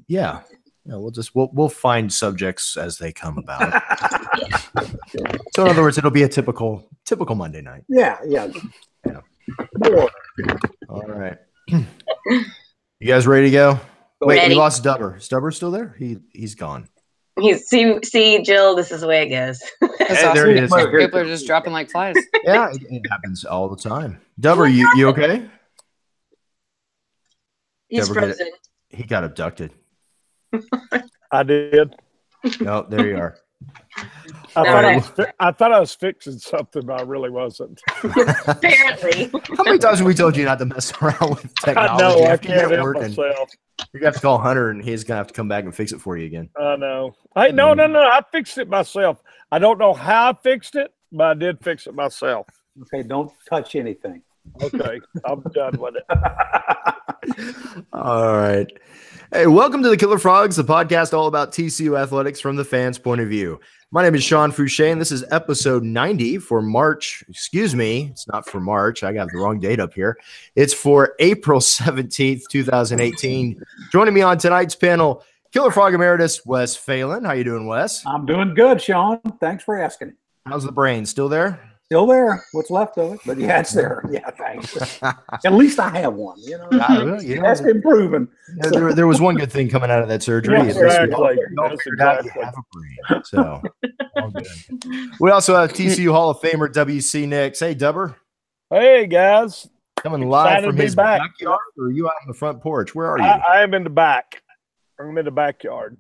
Yeah, we'll find subjects as they come about. So in other words, it'll be a typical Monday night. Yeah. More. All right. You guys ready to go? Wait, Ready. we lost Dubber. Is Dubber still there? He's gone. See, Jill, this is the way it goes. That's Hey, awesome. there he is. People are just dropping like flies. Yeah, it happens all the time. Dubber, you okay? He's Dubber, frozen. He got abducted. I did. Oh, there you are. I thought I was fixing something, but I really wasn't. Apparently. How many times have we told you not to mess around with technology? I know. I After you can't get help working, myself. you're gonna have to call Hunter, and he's gonna have to come back and fix it for you again. I know. Hey, no. I fixed it myself. I don't know how I fixed it, but I did fix it myself. Okay, don't touch anything. Okay, I'm done with it. All right. Hey, welcome to the Killer Frogs, the podcast all about TCU athletics from the fans' point of view. My name is Sean Fouché, and this is episode 90 for March. Excuse me, it's not for March. I got the wrong date up here. It's for April 17th, 2018. Joining me on tonight's panel, Killer Frog Emeritus Wes Phelan. How you doing, Wes? I'm doing good, Sean. Thanks for asking. How's the brain? Still there? Still there. What's left of it? But yeah, it's there. Yeah, thanks. At least I have one. That's been proven. There was one good thing coming out of that surgery. Yes, exactly. So, all good. We also have TCU Hall of Famer W.C. Nix. Hey, Dubber. Hey, guys. Coming live Excited from to be his back. backyard, or are you out on the front porch? Where are you? I am in the back. I'm in the backyard.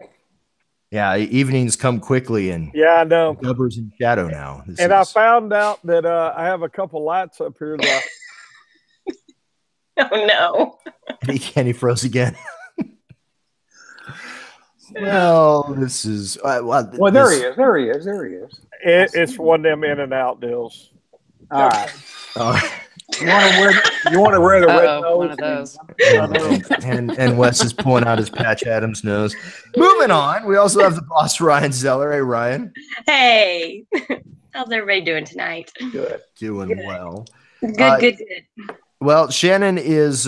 Yeah, evenings come quickly, and yeah, I know. Dubber's in shadow now. I found out that I have a couple lights up here. That Oh no! And he froze again. Well, this is well. There he is. There he is. There he is. It's one of them in and out deals. All right. You want to wear the red nose? One of those. and Wes is pulling out his Patch Adams nose. Moving on, we also have the boss, Ryan Zeller. Hey, Ryan. Hey, how's everybody doing tonight? Good. Doing well. Good. Well, Shannon is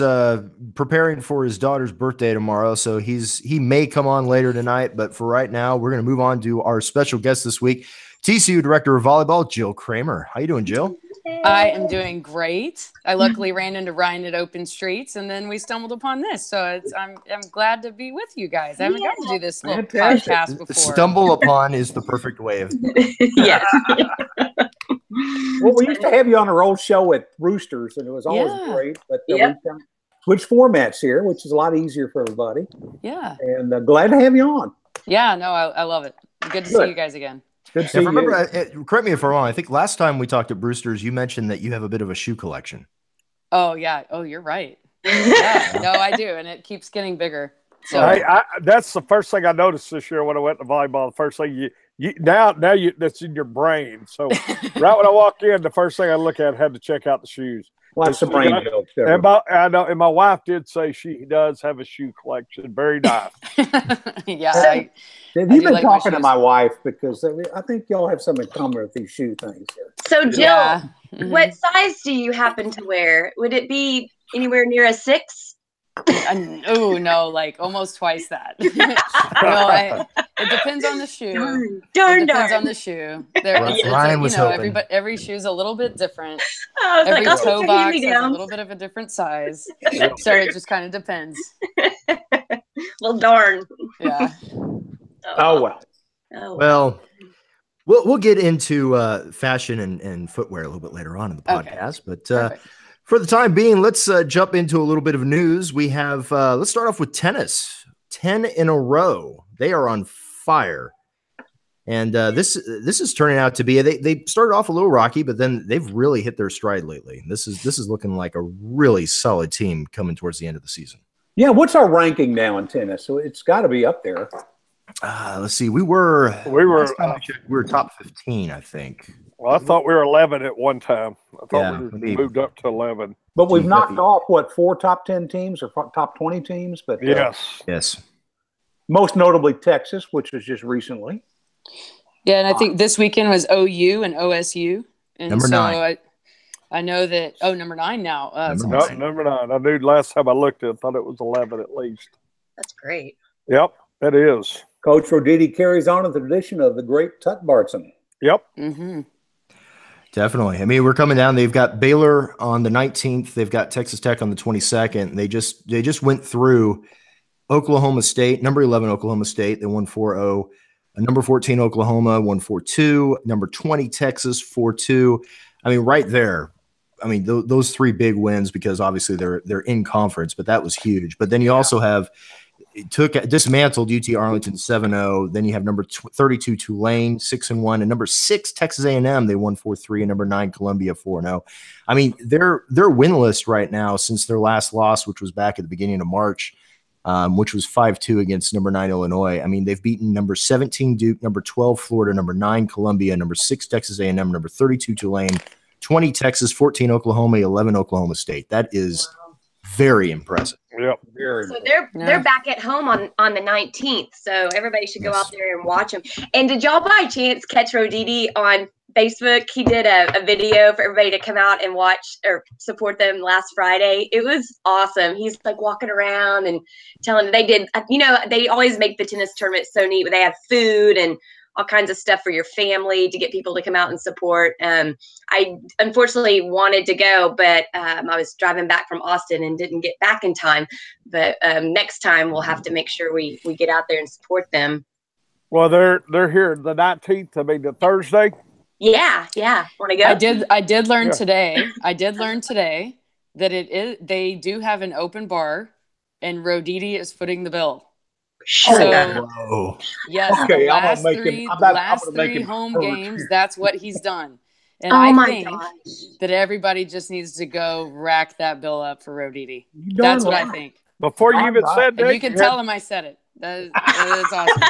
preparing for his daughter's birthday tomorrow, so he may come on later tonight. But for right now, we're going to move on to our special guest this week, TCU Director of Volleyball, Jill Kramer. How you doing, Jill? I am doing great. I luckily ran into Ryan at Open Streets, and then we stumbled upon this. So I'm glad to be with you guys. I haven't gotten to do this little podcast before. Stumble upon is the perfect way of. Yes. Well, we used to have you on our old show at Roosters, and it was always great. But we switched formats here, which is a lot easier for everybody. Yeah. And glad to have you on. Yeah, no, I love it. Good to see you guys again. Good to see you. Correct me if I'm wrong. I think last time we talked at Brewster's, you mentioned that you have a bit of a shoe collection. Oh, yeah. Oh, you're right. Yeah, no, I do. And it keeps getting bigger. So that's the first thing I noticed this year when I went to volleyball. The first thing now that's in your brain. So right when I walk in, the first thing I look at had to check out the shoes. Lots of brain jokes. I know, and my wife did say she does have a shoe collection. Very nice. Yeah. Have you been talking to my wife? Because I think y'all have something in common with these shoe things here. So, Jill, what size do you happen to wear? Would it be anywhere near a 6? Oh, no, like almost twice that. It depends on the shoe. Darn. It depends on the shoe. Ryan was hoping. Every shoe's a little bit different. Every toe box has a little bit of a different size. So it just kind of depends. Well, darn. Yeah. Oh, well. Well, we'll get into fashion and footwear a little bit later on in the podcast. But for the time being, let's jump into a little bit of news. We have let's start off with tennis. 10 in a row. They are on fire. And this is turning out to be they started off a little rocky, but then they've really hit their stride lately. This is looking like a really solid team coming towards the end of the season. Yeah, what's our ranking now in tennis? So it's got to be up there. Let's see. We were top 15, I think. Well, I thought we were 11 at one time. I thought we moved up to 11. But we've knocked off, 4 top 10 teams or top 20 teams? But yes. Most notably Texas, which was just recently. Yeah, and I think this weekend was OU and OSU. And number 9. I know that. Oh, number 9 now. Number 9. I knew last time I looked at it, I thought it was 11 at least. That's great. Yep, it is. Coach Roditi carries on the tradition of the great Tut Bartson. Yep. Mm-hmm. Definitely. I mean, we're coming down. They've got Baylor on the 19th. They've got Texas Tech on the 22nd. They just went through Oklahoma State, number 11 Oklahoma State. They won 4-0. Number 14 Oklahoma won 4-2. Number 20 Texas 4-2. I mean, right there. I mean, those three big wins, because obviously they're in conference, but that was huge. But then you also have dismantled UT Arlington 7-0. Then you have number 32 Tulane 6-1, and number 6 Texas A&M, they won 4-3, and number 9 Columbia 4-0. I mean, they're winless right now since their last loss, which was back at the beginning of March, which was 5-2 against number 9 Illinois. I mean, they've beaten number 17 Duke, number 12 Florida, number 9 Columbia, number 6 Texas A&M, number 32 Tulane, 20 Texas, 14 Oklahoma, 11 Oklahoma State. That is very impressive. Yep. So they're back at home on the 19th. So everybody should go out there and watch them. And did y'all by chance catch Roditi on Facebook? He did a video for everybody to come out and watch or support them last Friday. It was awesome. He's like walking around and telling they always make the tennis tournament so neat, but they have food and all kinds of stuff for your family to get people to come out and support. I unfortunately wanted to go, but I was driving back from Austin and didn't get back in time. But next time we'll have to make sure we get out there and support them. Well, they're here the 19th. I mean, the Thursday. Yeah. Want to go? I did learn today. I did learn today that they do have an open bar, and Roditi is footing the bill. So, yes, okay, the last three home games, that's what he's done. And I think that everybody just needs to go rack that bill up for Roditi. That's what I think. Before you even said that, you can tell him I said it. That's awesome.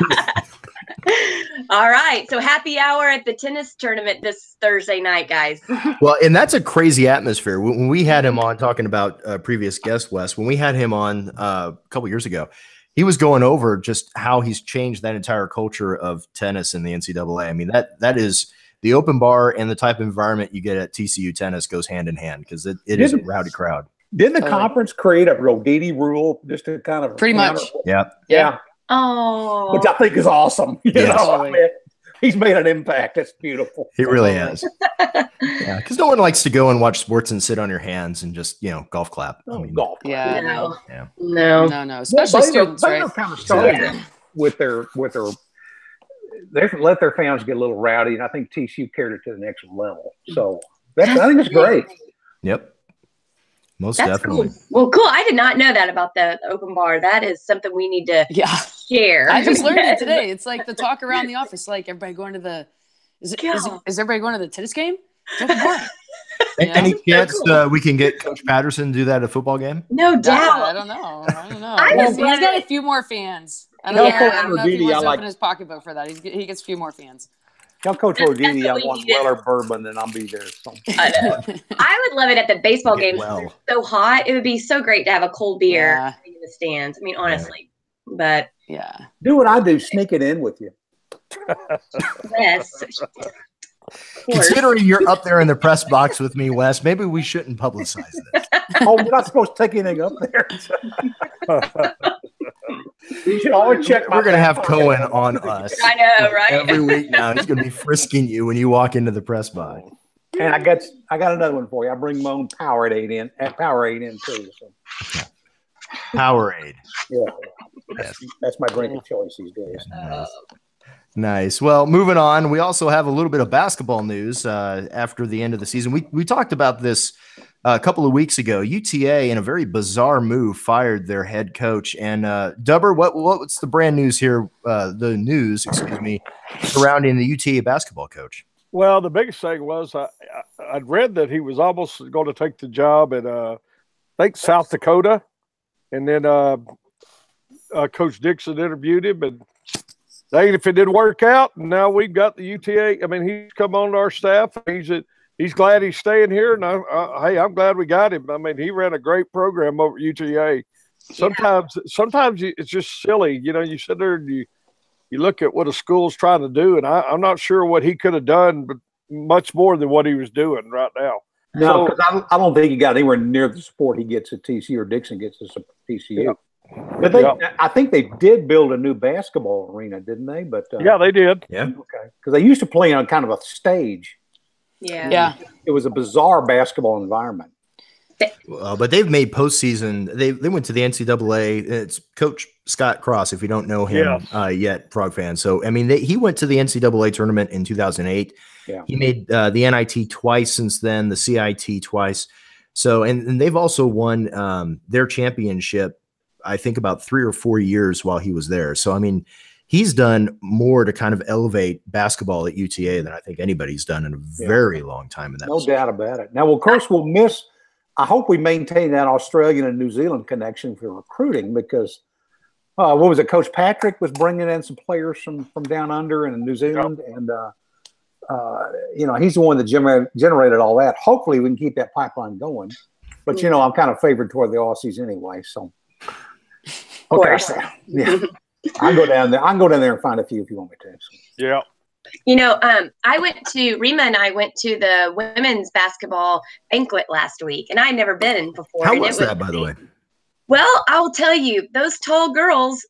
All right. So happy hour at the tennis tournament this Thursday night, guys. Well, and that's a crazy atmosphere. When we had him on talking about previous guest, Wes, when we had him on a couple years ago, he was going over just how he's changed that entire culture of tennis in the NCAA. I mean, that is the open bar, and the type of environment you get at TCU tennis goes hand in hand, because it is a rowdy crowd. Didn't the conference create a Roditi rule just to kind of pretty much? Yeah. Oh, which I think is awesome. You know, I mean, he's made an impact. That's beautiful. He really has. Yeah, because no one likes to go and watch sports and sit on your hands and just golf clap. Golf. Yeah. No. Especially students, right? Kind of started with their. They let their fans get a little rowdy, and I think TCU carried it to the next level. So I think it's great. Yep. Most definitely. Cool. Well, cool. I did not know that about the open bar. That is something we need to share. I just learned it today. It's like the talk around the office, like everybody going to the is everybody going to the tennis game? Open bar. Any chance we can get Coach Patterson to do that at a football game? No doubt. I don't know. He's got a few more fans. I don't know if he wants to open his pocketbook for that. He gets a few more fans. Tell Coach Roditi I want Weller bourbon, and I'll be there. So. I know. I would love it at the baseball games. It's so hot. It would be so great to have a cold beer in the stands. I mean, honestly. But do what I do. Sneak it in with you. Yes. Considering you're up there in the press box with me, Wes, maybe we shouldn't publicize this. We're not supposed to take anything up there. You should always check. We're going to have Cohen on us. I know, right? Every week now, he's going to be frisking you when you walk into the press box. And I got another one for you. I bring my own Powerade in too. So. Powerade. Yeah, that's my drink of choice these days. Nice. Well, moving on, we also have a little bit of basketball news after the end of the season. We talked about this a couple of weeks ago. UTA, in a very bizarre move, fired their head coach. And Dubber, what's the brand news here? The news, surrounding the UTA basketball coach. Well, the biggest thing was I'd read that he was almost going to take the job at I think South Dakota, and then Coach Dixon interviewed him, and if it didn't work out, now we've got the UTA. I mean, he's come on to our staff. He's glad he's staying here, and I'm glad we got him. I mean, he ran a great program over at UTA. Sometimes it's just silly. You sit there and you look at what a school's trying to do, and I'm not sure what he could have done, but much more than what he was doing right now. No, because I don't think he got anywhere near the support he gets at TCU or Dixon gets at TCU. But they, I think they did build a new basketball arena, didn't they? But yeah, they did. Yeah. Okay. Because they used to play on kind of a stage. Yeah. It was a bizarre basketball environment. But they've made postseason. They went to the NCAA. It's Coach Scott Cross, if you don't know him yet, Frog fan. So, I mean, he went to the NCAA tournament in 2008. Yeah. He made the NIT twice since then, the CIT twice. So, and they've also won their championship, I think, about 3 or 4 years while he was there. So, I mean, he's done more to kind of elevate basketball at UTA than I think anybody's done in a very long time. In that no doubt about it. Now, well, of course, we'll miss. I hope we maintain that Australian and New Zealand connection for recruiting because what was it? Coach Patrick was bringing in some players from down under in New Zealand, and you know, he's the one that generated all that. Hopefully, we can keep that pipeline going. But you know, I'm kind of favored toward the Aussies anyway. So, okay, yeah, I'll go down there. I can go down there and find a few if you want me to. So. Yeah. You know, Rima and I went to the women's basketball banquet last week, and I'd never been before. How was that, by the way? Well, I'll tell you, those tall girls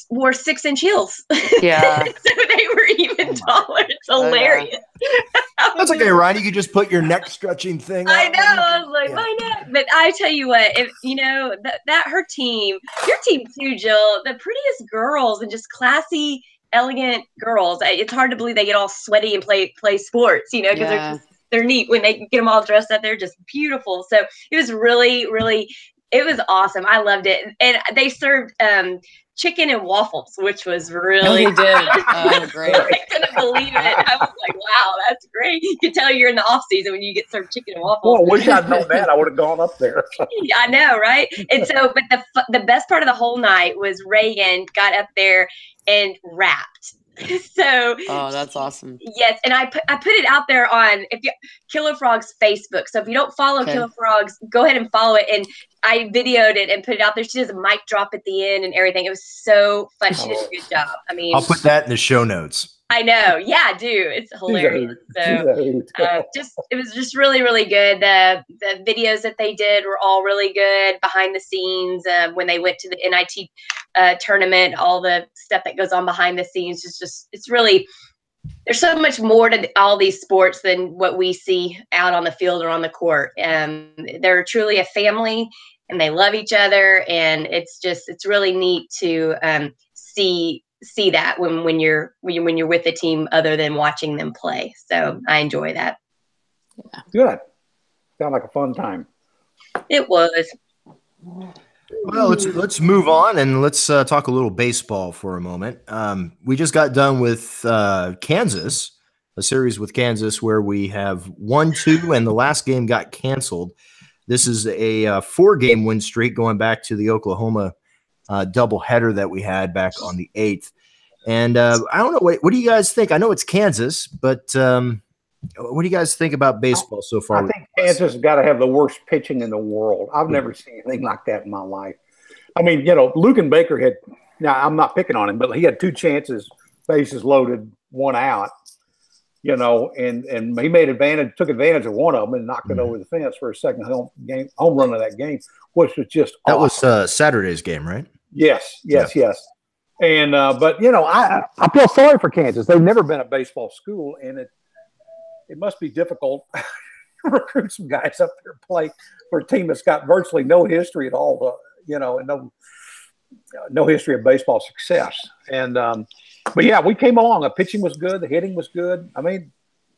wore 6-inch heels. Yeah. So they were even taller. It's hilarious. That's okay, Ryan. You could just put your neck stretching thing on. I know. I was like, my neck. But I tell you what, if you know that her team, your team too, Jill, the prettiest girls and just classy, elegant girls. It's hard to believe they get all sweaty and play sports, you know, because they're neat when they get them all dressed up. They're just beautiful. So it was really, really, it was awesome. I loved it. And they served chicken and waffles, which was really did. Oh, great. I couldn't believe it. I was like, wow, that's great. You can tell you're in the off season when you get served chicken and waffles. Well, wish I'd known that. I would have gone up there. I know, right? And so, but the best part of the whole night was Reagan got up there and rapped. So that's awesome. Yes, and I put it out there on KillerFrogs Facebook. So if you don't follow KillerFrogs, go ahead and follow it. And I videoed it and put it out there. She does a mic drop at the end and everything. It was so fun. She did a good job. I mean, I'll put that in the show notes. I know. Yeah, I do. It's hilarious. So it was just really, really good. The videos that they did were all really good behind the scenes. When they went to the NIT tournament, all the stuff that goes on behind the scenes is just, it's really, there's so much more to all these sports than what we see out on the field or on the court. They're truly a family and they love each other. And it's really neat to see that when you're with a team other than watching them play. So I enjoy that. Yeah. Good. Sound like a fun time. It was. Well, let's move on and let's talk a little baseball for a moment. We just got done with Kansas, a series with Kansas where we have 1-2 and the last game got canceled. This is a 4-game win streak going back to the Oklahoma doubleheader that we had back on the 8th. And I don't know, what do you guys think? I know it's Kansas, but what do you guys think about baseball so far? I think Kansas has got to have the worst pitching in the world. I've never seen anything like that in my life. I mean, you know, Luken Baker had – now, I'm not picking on him, but he had 2 chances, bases loaded, 1 out, you know, and he took advantage of one of them and knocked it over the fence for a second home run of that game, which was just awesome. That was Saturday's game, right? Yes. And but you know, I feel sorry for Kansas. They've never been a baseball school, and it must be difficult to recruit some guys up there to play for a team that's got virtually no history at all, you know, and no history of baseball success. And but yeah, we came along. The pitching was good, the hitting was good. I mean,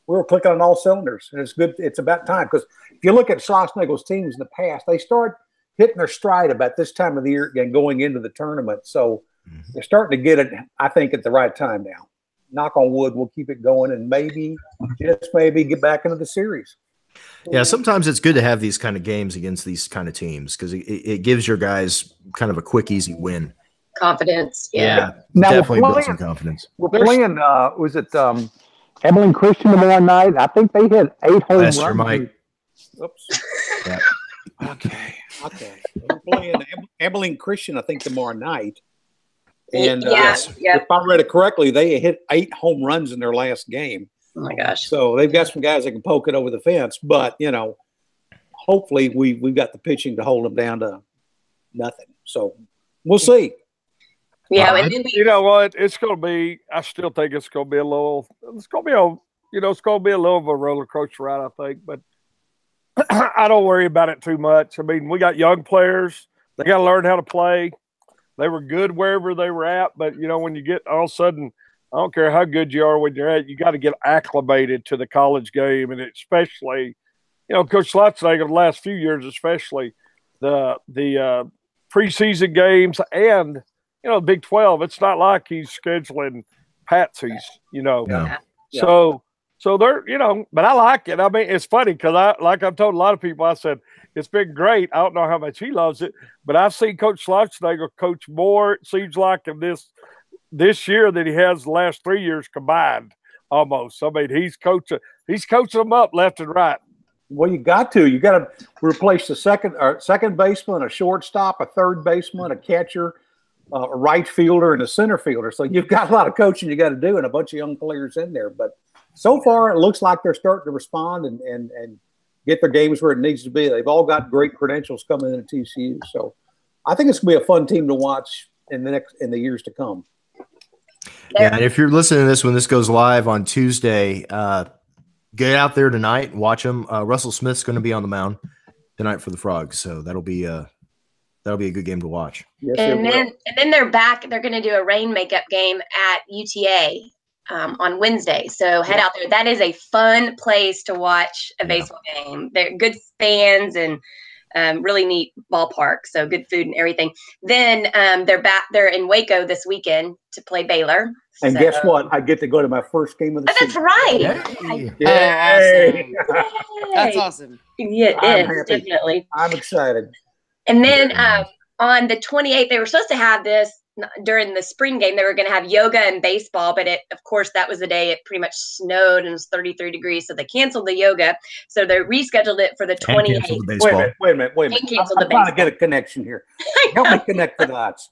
we were clicking on all cylinders, and it's good. It's about time, because if you look at Schlossnagle's teams in the past, they start hitting their stride about this time of the year and going into the tournament. So they're starting to get it, I think, at the right time now. Knock on wood, we'll keep it going and maybe, just maybe, get back into the series. Yeah, sometimes it's good to have these kind of games against these kind of teams because it gives your guys kind of a quick, easy win. Confidence, yeah. Now definitely build some confidence. We're playing, was it Abilene Christian tomorrow night? I think they hit 8 home runs. Mike. Oops. Yeah. Okay. We're playing Abilene Christian, I think, tomorrow night. And if I read it correctly, they hit 8 home runs in their last game. Oh my gosh! So they've got some guys that can poke it over the fence, but you know, hopefully we've got the pitching to hold them down to nothing. So We'll see. Yeah, and then you know what? It's going to be. I still think it's going to be a little. It's going to be it's going to be a little of a roller coaster ride, I think. But I don't worry about it too much. I mean, we got young players. They got to learn how to play. They were good wherever they were at, but when you get all of a sudden, I don't care how good you are when you're at, you got to get acclimated to the college game, and especially, Coach Schlotznagle the last few years, especially the preseason games and Big 12. It's not like he's scheduling patsies, Yeah. So they're, but I like it. I mean, it's funny because I've told a lot of people, I said, it's been great. I don't know how much he loves it, but I've seen Coach Schlotznagle coach more, it seems like, in this year than he has the last 3 years combined almost. I mean, he's coaching them up left and right. Well, you got to replace the second baseman, a shortstop, a third baseman, a catcher, a right fielder, and a center fielder. So you've got a lot of coaching you got to do and a bunch of young players in there. But so far, it looks like they're starting to respond and get their games where it needs to be. They've all got great credentials coming into TCU. So I think it's going to be a fun team to watch in the years to come. Yeah, and if you're listening to this when this goes live on Tuesday, get out there tonight and watch them. Russell Smith's going to be on the mound tonight for the Frogs, so that'll be a good game to watch. Yes, and then they're back. They're going to do a rain makeup game at UTA on Wednesday. So head out there. That is a fun place to watch a baseball game. They're good fans and really neat ballpark. So good food and everything. Then they're back. They're in Waco this weekend to play Baylor. And guess what? I get to go to my first game of the season. That's right. Yay. Awesome. That's awesome. Yeah, it is, definitely. I'm excited. And then on the 28th, they were supposed to have this during the spring game. They were going to have yoga and baseball, but of course, that was the day it pretty much snowed and it was 33 degrees. So they canceled the yoga. So they rescheduled it for the 28th. Wait a minute. I'm trying to get a connection here. Help me connect the dots.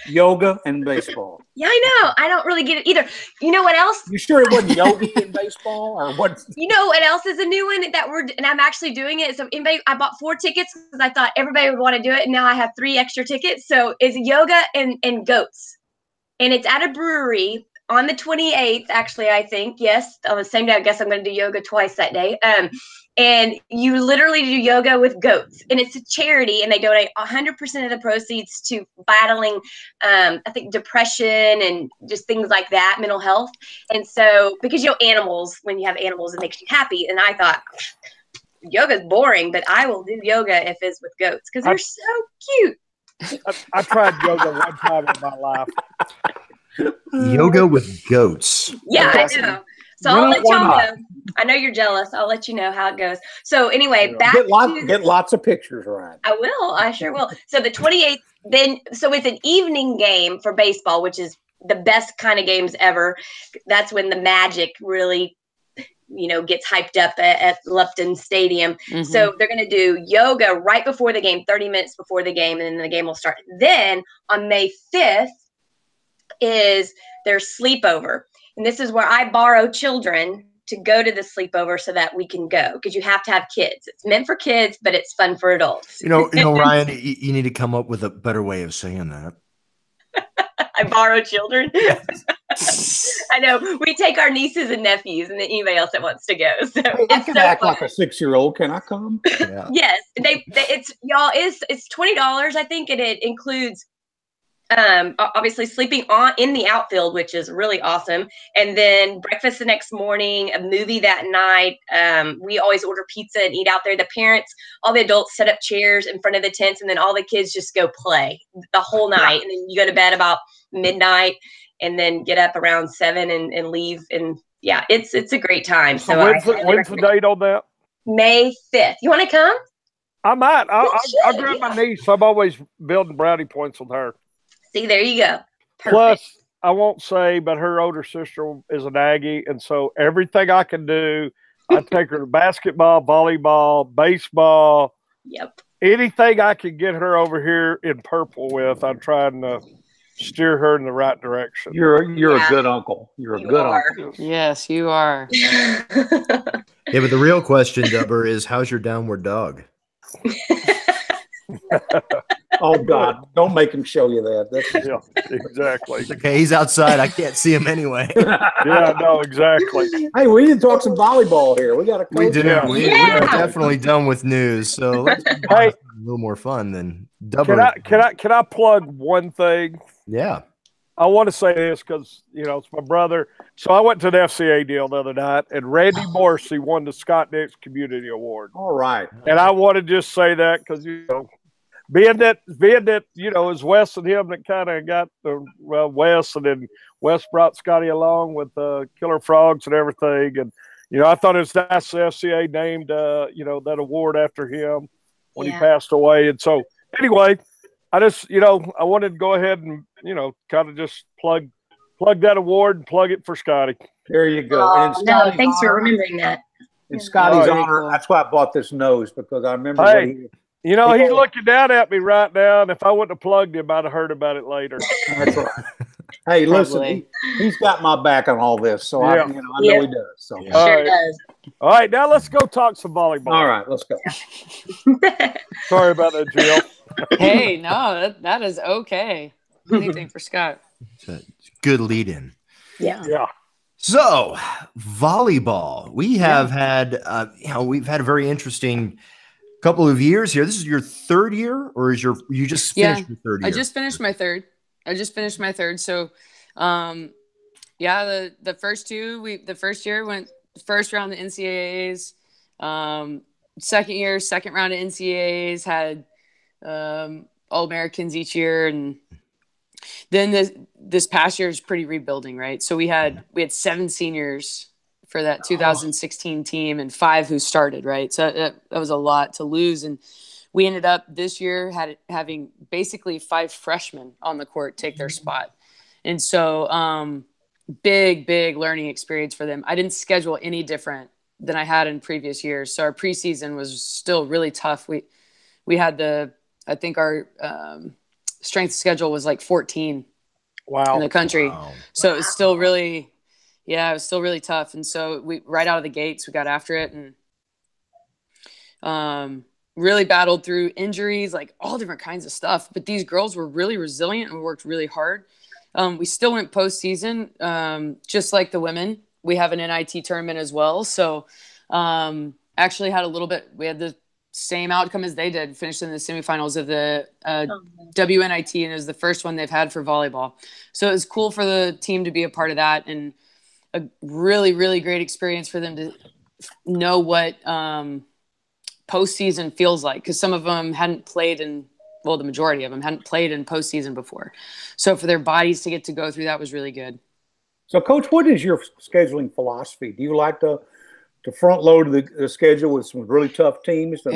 Yoga and baseball. Yeah, I know. I don't really get it either. You know what else? You sure it wasn't yoga and baseball or what? You know what else is a new one and I'm actually doing it. So I bought 4 tickets because I thought everybody would want to do it. And now I have 3 extra tickets. So it's yoga and goats. And it's at a brewery on the 28th, actually, I think. Yes, on the same day. I guess I'm going to do yoga twice that day. And you literally do yoga with goats, and it's a charity, and they donate 100% of the proceeds to battling, I think, depression and just things like that, mental health. And so, because animals, when you have animals, it makes you happy. And I thought, yoga's boring, but I will do yoga if it's with goats because they're so cute. I tried yoga one time in my life. Yoga with goats. Yeah, I know. So I'll let y'all know. I know you're jealous. I'll let you know how it goes. So anyway, get lots of pictures, Ryan. I will. I sure will. So the 28th, so it's an evening game for baseball, which is the best kind of games ever. That's when the magic really, gets hyped up at Lupton Stadium. Mm-hmm. So they're going to do yoga right before the game, 30 minutes before the game, and then the game will start. Then on May 5th is their sleepover. And this is where I borrow children to go to the sleepover so that we can go because you have to have kids. It's meant for kids, but it's fun for adults. Ryan, you need to come up with a better way of saying that. I borrow children. I know. We take our nieces and nephews and then anybody else that wants to go. So I can act like a 6-year-old. Can I come? Yeah. Yes. It's $20, I think, and it includes obviously sleeping in the outfield, which is really awesome. And then breakfast the next morning, a movie that night. We always order pizza and eat out there. The parents, all the adults set up chairs in front of the tents, and then all the kids just go play the whole night. And then you go to bed about midnight and then get up around 7 and leave. And yeah, it's a great time. So when's the date on that? May 5th. You want to come? I might. I'll grab my niece. I'm always building brownie points with her. See, there you go. Perfect. Plus, I won't say, but her older sister is an Aggie, and so everything I can do, I take her to basketball, volleyball, baseball. Yep. Anything I can get her over here in purple with, I'm trying to steer her in the right direction. You're a good uncle. You're a good uncle. Yes, you are. Yeah, but the real question, Dubber, is how's your downward dog? Oh God! Don't make him show you that. Yeah, exactly. Okay, he's outside. I can't see him anyway. Yeah, no, exactly. Hey, we need to talk some volleyball here. We got a coach. We do. Yeah. We're definitely done with news. So let's Hey, a little more fun than Can I plug one thing? Yeah. I want to say this because, it's my brother. So I went to the FCA deal the other night, and Randy Morrissey won the Scott Dix Community Award. All right. And I want to just say that because, being that, it's Wes and him that kind of got Wes, and then Wes brought Scotty along with KillerFrogs and everything. And, I thought it was nice the FCA named, that award after him when he passed away. And so, anyway, I just, I wanted to go ahead and, kind of just plug that award and plug it for Scotty. There you go. No, thanks for remembering that. In Scotty's honor, that's why I bought this nose, because I remember when he's looking down at me right now, and if I wouldn't have plugged him, I'd have heard about it later. That's right. Hey, listen, he's got my back on all this, so I know he does. So Sure does. All right, now let's go talk some volleyball. All right, let's go. Sorry about that, Jill. Hey, no, that is okay. Anything for Scott. It's a good lead in. Yeah. So volleyball, we have had, we've had a very interesting couple of years here. This is your third year, or you just finished your third year? I just finished my third. So, the first two, the first year went first round of the NCAAs. Second year, second round of NCAAs, had All-Americans each year, and then this past year is pretty rebuilding, right? So we had 7 seniors for that 2016 team and 5 who started, right? So that was a lot to lose, and we ended up this year having basically 5 freshmen on the court take their spot, and so big learning experience for them. I didn't schedule any different than I had in previous years, so our preseason was still really tough. We had I think our strength schedule was like 14 in the country. Wow. So it was still really, it was still really tough. And so we, right out of the gates, we got after it and really battled through injuries, like all different kinds of stuff. But these girls were really resilient and worked really hard. We still went postseason, just like the women. We have an NIT tournament as well. So actually had we had the same outcome as they did, finished in the semifinals of the WNIT, and it was the first one they've had for volleyball. So it was cool for the team to be a part of that, and a really, really great experience for them to know what postseason feels like, because some of them hadn't played the majority of them hadn't played in postseason before. So for their bodies to get to go through that was really good. So, Coach, what is your scheduling philosophy? Do you like to front load the schedule with some really tough teams to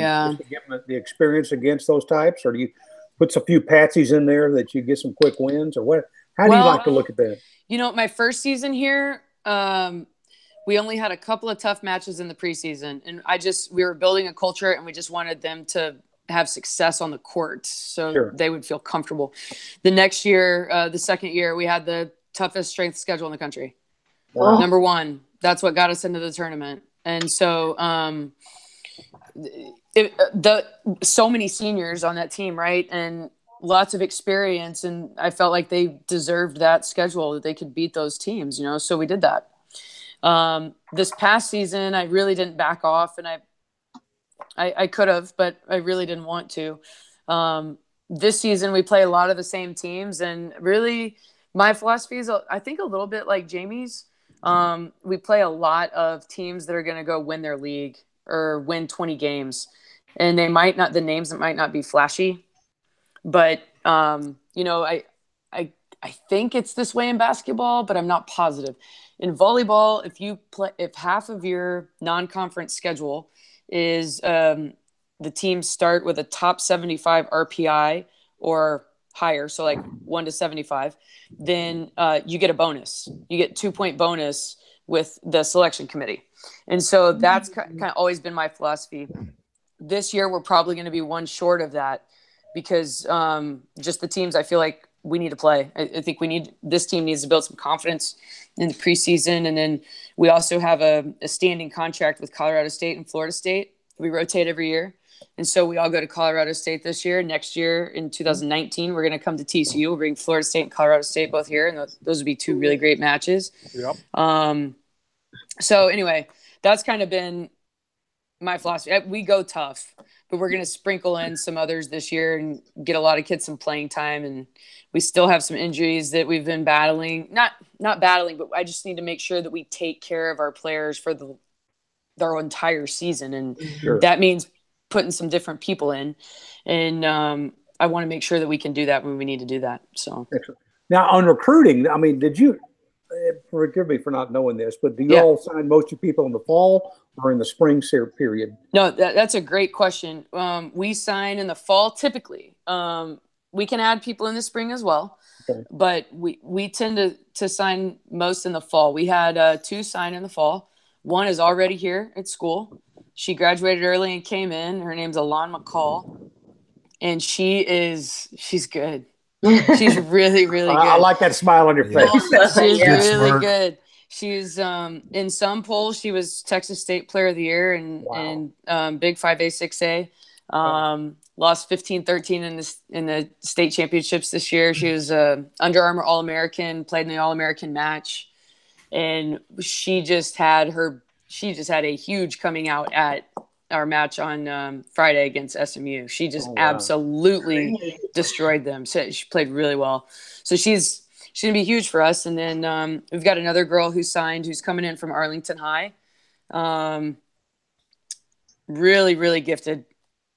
get the experience against those types, or do you put a few patsies in there that you get some quick wins, or what? How do you like to look at that? My first season here, we only had a couple of tough matches in the preseason, and we were building a culture, and we just wanted them to have success on the court so they would feel comfortable. The next year, the second year, we had the toughest strength schedule in the country. Wow. Number 1. That's what got us into the tournament. And so so many seniors on that team, right? And lots of experience. And I felt like they deserved that schedule, that they could beat those teams, so we did that. This past season, I really didn't back off, and I could have, but I really didn't want to. This season, we play a lot of the same teams, and really my philosophy is, I think, a little bit like Jamie's. We play a lot of teams that are going to go win their league or win 20 games, and the names might not be flashy, but I think it's this way in basketball, but I'm not positive. In volleyball, if half of your non-conference schedule is the teams start with a top 75 RPI or higher, so like 1 to 75, then you get a bonus. You get 2-point bonus with the selection committee. And so that's kind of always been my philosophy. This year, we're probably going to be one short of that because just the teams I feel like we need to play. I think this team needs to build some confidence in the preseason. And then we also have a standing contract with Colorado State and Florida State. We rotate every year. And so we all go to Colorado State this year. Next year in 2019, we're going to come to TCU. We'll bring Florida State and Colorado State both here. And those would be two really great matches. Yep. So anyway, that's kind of been my philosophy. We go tough, but we're going to sprinkle in some others this year and get a lot of kids some playing time. And we still have some injuries that we've been battling. Not battling, but I just need to make sure that we take care of our players for their entire season. And that means putting some different people in. And I want to make sure that we can do that when we need to do that. So now on recruiting, I mean, did you, forgive me for not knowing this, but do you all sign most of your people in the fall or in the spring period? No, that's a great question. We sign in the fall typically. We can add people in the spring as well, but we tend to sign most in the fall. We had 2 sign in the fall. One is already here at school. She graduated early and came in. Her name's Alon McCall, and she's good. She's really, really good. I like that smile on your face. She's really good. She's in some polls, she was Texas State Player of the Year and Big 5A, 6A. Lost 15-13 in the state championships this year. She was Under Armour All-American, played in the All-American match, and she just had a huge coming out at our match on Friday against SMU. She just absolutely destroyed them. So she played really well. So she's going to be huge for us. And then we've got another girl who's signed, who's coming in from Arlington High. Really, really gifted.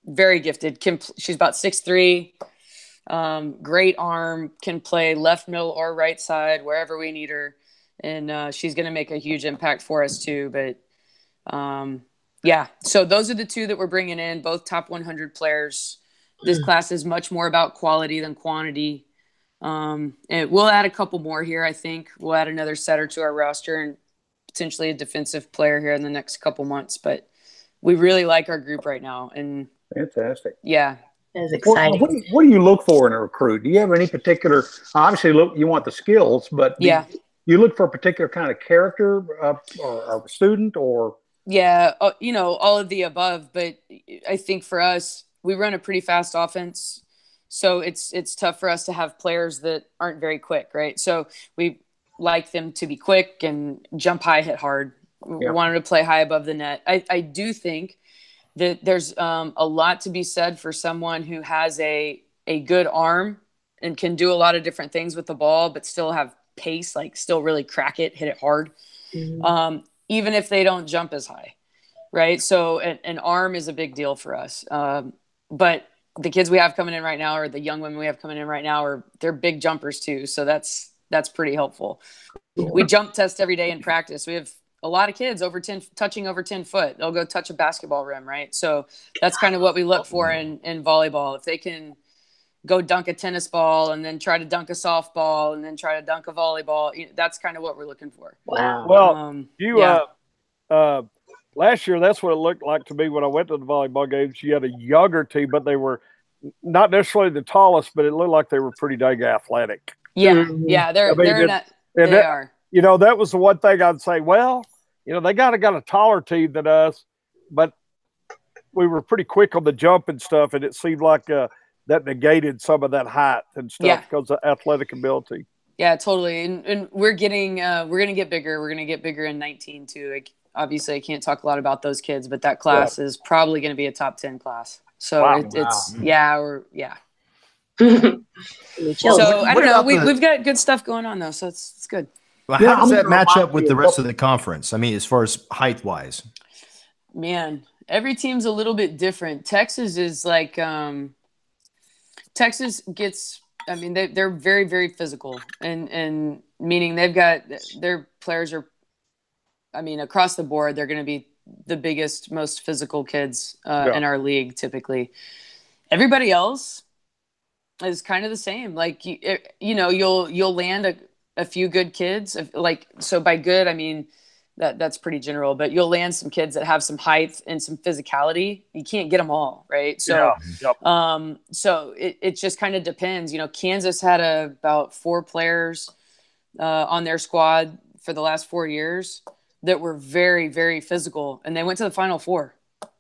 Very gifted. She's about 6'3", great arm, can play left, middle, or right side, wherever we need her. And she's going to make a huge impact for us too. But so those are the 2 that we're bringing in, both top 100 players. This class is much more about quality than quantity. And we'll add a couple more here. I think we'll add another setter to our roster and potentially a defensive player here in the next couple months. But we really like our group right now. And fantastic. Yeah. That's exciting. What do you look for in a recruit? Do you have any particular, obviously you want the skills, but you look for a particular kind of character or a student or? Yeah. All of the above, but I think for us, we run a pretty fast offense. So it's tough for us to have players that aren't very quick, right? So we like them to be quick and jump high, hit hard. We want them to play high above the net. I do think that there's a lot to be said for someone who has a good arm and can do a lot of different things with the ball, but still have pace, like still really crack it, hit it hard, even if they don't jump as high, right? So an arm is a big deal for us. But the kids we have coming in right now, or the young women we have coming in right now, they're big jumpers too. So that's pretty helpful. We jump test every day in practice. We have a lot of kids touching over 10 foot. They'll go touch a basketball rim, right? So that's kind of what we look for in volleyball. If they can go dunk a tennis ball and then try to dunk a softball and then try to dunk a volleyball, that's kind of what we're looking for. Wow. Well, last year, that's what it looked like to me when I went to the volleyball games. You had a younger team, but they were not necessarily the tallest, but it looked like they were pretty dang athletic. Yeah, they are. That was the one thing I'd say, well, they got a taller team than us, but we were pretty quick on the jump and stuff, and it seemed like that negated some of that height and stuff because of athletic ability. Yeah, totally. And we're going to get bigger. We're going to get bigger in 19 too. Obviously, I can't talk a lot about those kids, but that class is probably going to be a top 10 class. So it's. So I don't know. We've got good stuff going on though, so it's good. Well, how does that match up with the rest of the conference? I mean, as far as height wise, man, every team's a little bit different. Texas is like Texas gets. I mean, they're very, very physical, and meaning they've got their players are. I mean, across the board, they're going to be the biggest, most physical kids in our league. Typically, everybody else is kind of the same. Like you'll land a few good kids. So by good, I mean that's pretty general. But you'll land some kids that have some height and some physicality. You can't get them all, right? So, so it just kind of depends. Kansas had about 4 players on their squad for the last 4 years that were very, very physical, and they went to the Final Four.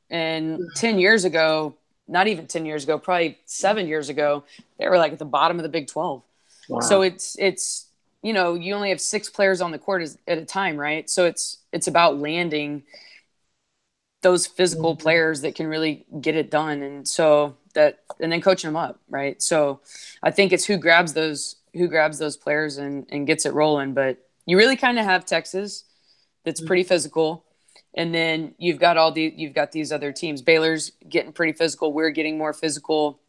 And 10 years ago, not even 10 years ago, probably 7 years ago, they were like at the bottom of the Big 12. Wow. So it's you know, you only have 6 players on the court at a time, right? So it's about landing those physical players that can really get it done, and then coaching them up, right? So I think it's who grabs those players and gets it rolling. But you really kind of have Texas that's pretty physical, and then you've got these other teams. Baylor's getting pretty physical. We're getting more physical.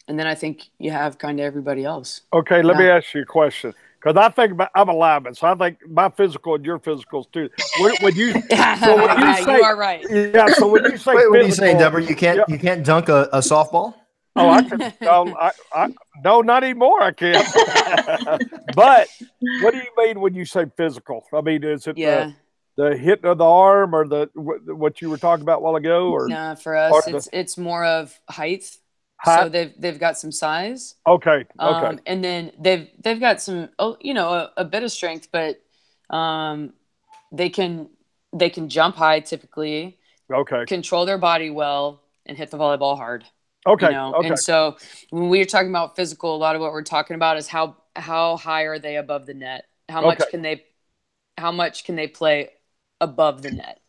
And then I think you have kind of everybody else. Okay, let me ask you a question. Because I think I'm a lineman, so I think my physical and your physicals too. When you say, you are right. Yeah, so when you say what are you saying, Deborah? You can't dunk a softball? Oh, I can. No, not anymore. I can't. But what do you mean when you say physical? I mean, is it the hit of the arm or what you were talking about a while ago? Or no, for us, it's more of height. So they've got some size. Okay. And then they've got some, a bit of strength, but they can jump high typically. Okay. Control their body well and hit the volleyball hard. Okay. Okay. And so when we're talking about physical, a lot of what we're talking about is how high are they above the net? How much can they play above the net?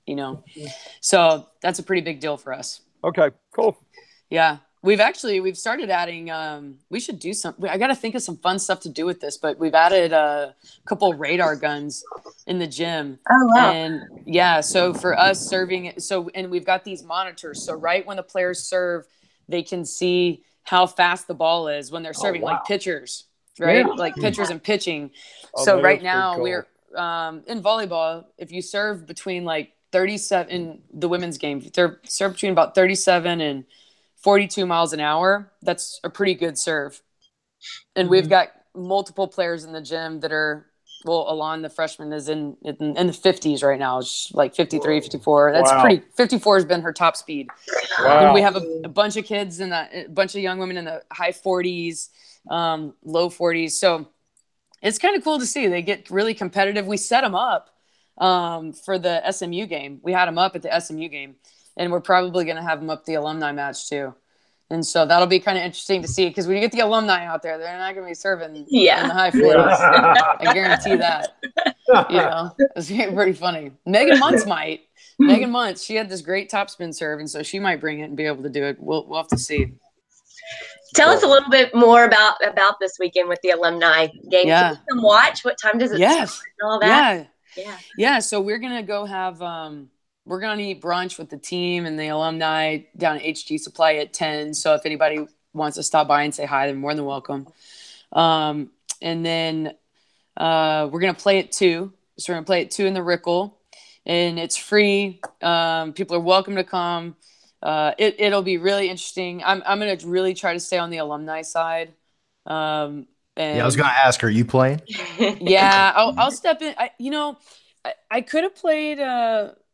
So that's a pretty big deal for us. Okay. Cool. Yeah. We've started adding, we should do I got to think of some fun stuff to do with this, but we've added a couple radar guns in the gym. Oh, wow. And yeah, so for us serving, and we've got these monitors. So right when the players serve, they can see how fast the ball is when they're serving, like pitchers, right? Yeah. Like pitchers and pitching. So right now cool. We're in volleyball, if you serve between like 37 in the women's game, if they're serve between about 37 and 42 miles an hour, that's a pretty good serve. And we've got multiple players in the gym that are, Alon, the freshman, is in the 50s right now. It's like 53, 54. That's pretty, 54 has been her top speed. Wow. And we have a bunch of kids a bunch of young women in the high 40s, low 40s. So it's kind of cool to see. They get really competitive. We set them up for the SMU game. We had them up at the SMU game. And we're probably going to have them up the alumni match too. And so that'll be kind of interesting to see, because when you get the alumni out there, they're not going to be serving in the high 40s. I guarantee that. It's pretty funny. Megan Muntz might. Megan Muntz, she had this great topspin serve, and so she might bring it and be able to do it. We'll have to see. Tell us a little bit more about this weekend with the alumni game. Yeah. Can we come watch? What time does it start and all that? Yeah. So we're going to go have we're going to eat brunch with the team and the alumni down at HG Supply at 10. So if anybody wants to stop by and say hi, they're more than welcome. And then we're going to play at 2. So we're going to play at 2 in the Rickle, and it's free. People are welcome to come. It'll be really interesting. I'm going to really try to stay on the alumni side. And I was going to ask, are you playing? Yeah, I'll step in. I could have played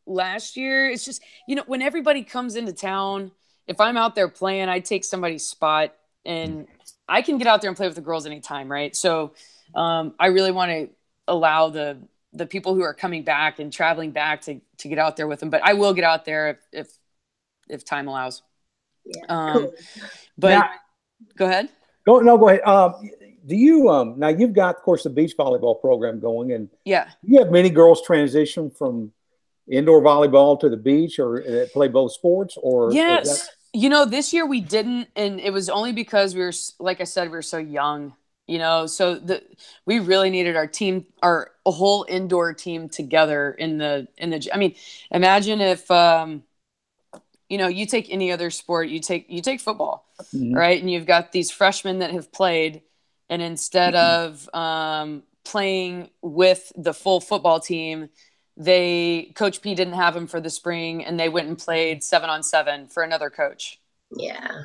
last year. It's just, when everybody comes into town, if I'm out there playing, I take somebody's spot, and I can get out there and play with the girls anytime, right? So I really want to allow the people who are coming back and traveling back to get out there with them. But I will get out there if time allows. Yeah. Cool. But now, go ahead. Go ahead. Do you now you've got, of course, the beach volleyball program going, and do you have many girls transition from indoor volleyball to the beach, or play both sports? Or yes, this year we didn't, and it was only because we were, like I said, we were so young. So we really needed our team, a whole indoor team together in the. I mean, imagine if you take any other sport, you take football, right? And you've got these freshmen that have played, and instead of playing with the full football team, Coach P didn't have them for the spring, and they went and played 7-on-7 for another coach. Yeah.